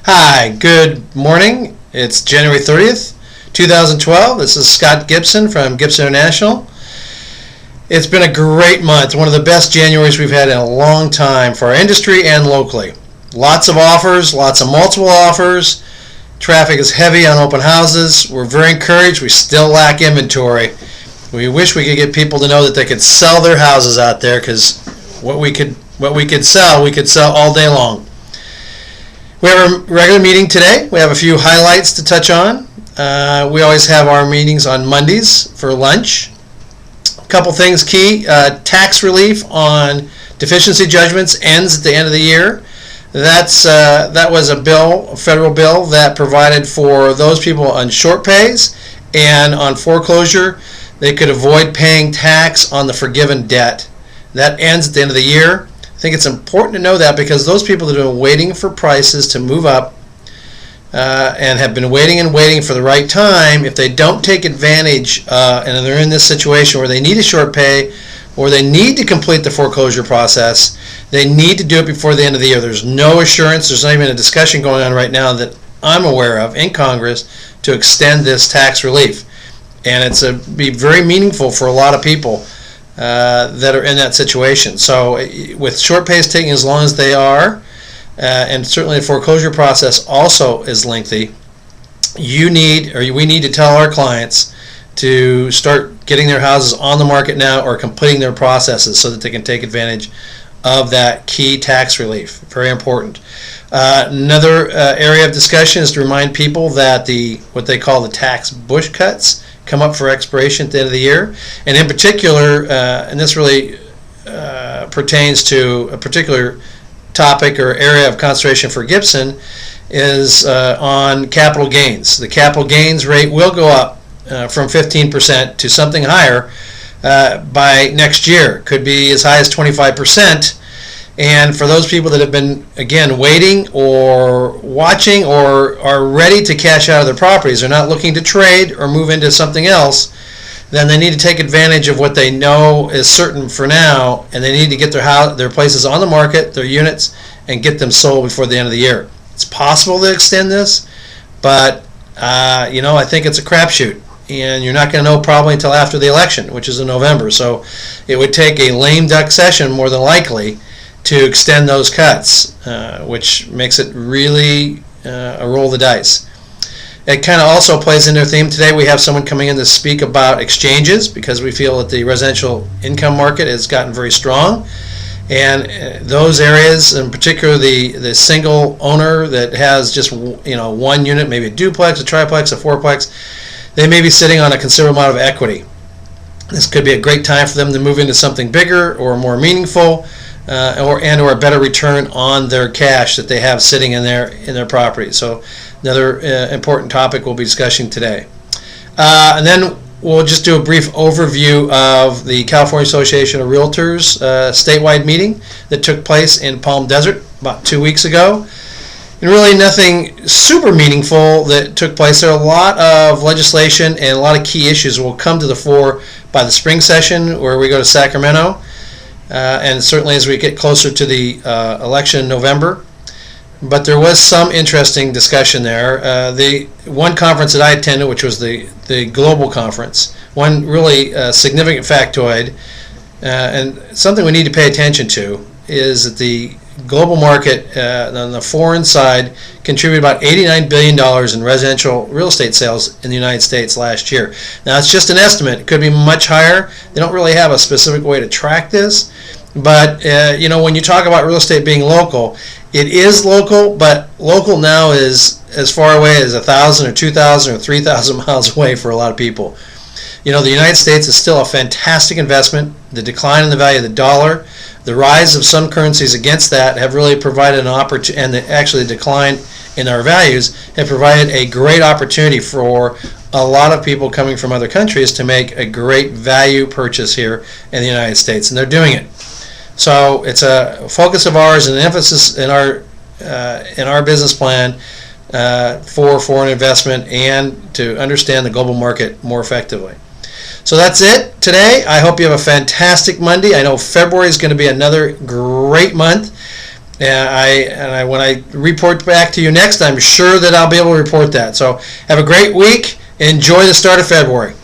Hi, good morning. It's January 30th, 2012. This is Scott Gibson from Gibson International. It's been a great month, one of the best Januaries we've had in a long time for our industry and locally. Lots of offers, lots of multiple offers. Traffic is heavy on open houses. We're very encouraged. We still lack inventory. We wish we could get people to know that they could sell their houses out there, because what we could sell all day long. We have a regular meeting today. We have a few highlights to touch on. We always have our meetings on Mondays for lunch. A couple things key. Tax relief on deficiency judgments ends at the end of the year. That was a federal bill that provided for those people on short pays and on foreclosure, they could avoid paying tax on the forgiven debt. That ends at the end of the year. I think it's important to know that, because those people that have been waiting for prices to move up and have been waiting for the right time, if they don't take advantage and they're in this situation where they need a short pay or they need to complete the foreclosure process, they need to do it before the end of the year. There's no assurance, there's not even a discussion going on right now that I'm aware of in Congress to extend this tax relief. And it's be very meaningful for a lot of people that are in that situation. So with short pays taking as long as they are, and certainly the foreclosure process also is lengthy, we need to tell our clients to start getting their houses on the market now or completing their processes so that they can take advantage of that key tax relief. Very important. Another area of discussion is to remind people that what they call the tax bush cuts come up for expiration at the end of the year. And in particular, and this really pertains to a particular topic or area of concentration for Gibson, is on capital gains. The capital gains rate will go up from 15% to something higher by next year. Could be as high as 25%. And for those people that have been, again, waiting or watching or are ready to cash out of their properties, they're not looking to trade or move into something else, then they need to take advantage of what they know is certain for now, and they need to get their places on the market, their units, and get them sold before the end of the year. It's possible to extend this, but I think it's a crapshoot, and you're not going to know probably until after the election, which is in November. So it would take a lame duck session more than likely to extend those cuts, which makes it really a roll of the dice. It kind of also plays into their theme today. We have someone coming in to speak about exchanges, because we feel that the residential income market has gotten very strong, and those areas, in particular the single owner that has just one unit, maybe a duplex, a triplex, a fourplex, they may be sitting on a considerable amount of equity. This could be a great time for them to move into something bigger or more meaningful, or a better return on their cash that they have sitting in their property. So another important topic we'll be discussing today. And then we'll just do a brief overview of the California Association of Realtors statewide meeting that took place in Palm Desert about 2 weeks ago. And really nothing super meaningful that took place. There are a lot of legislation and a lot of key issues that will come to the fore by the spring session, where we go to Sacramento. And certainly as we get closer to the election in November. But there was some interesting discussion there. The one conference that I attended, which was the global conference, one really significant factoid, and something we need to pay attention to, is that the global market on the foreign side contributed about $89 billion in residential real estate sales in the United States last year. Now, it's just an estimate. It could be much higher. They don't really have a specific way to track this. But, when you talk about real estate being local, it is local, but local now is as far away as 1,000 or 2,000 or 3,000 miles away for a lot of people. The United States is still a fantastic investment. The decline in the value of the dollar, the rise of some currencies against that have really provided an opportunity, and actually the decline in our values have provided a great opportunity for a lot of people coming from other countries to make a great value purchase here in the United States, and they're doing it. So it's a focus of ours and an emphasis in our business plan for foreign investment and to understand the global market more effectively. So that's it today. I hope you have a fantastic Monday. I know February is going to be another great month. And when I report back to you next, I'm sure that I'll be able to report that. So have a great week. Enjoy the start of February.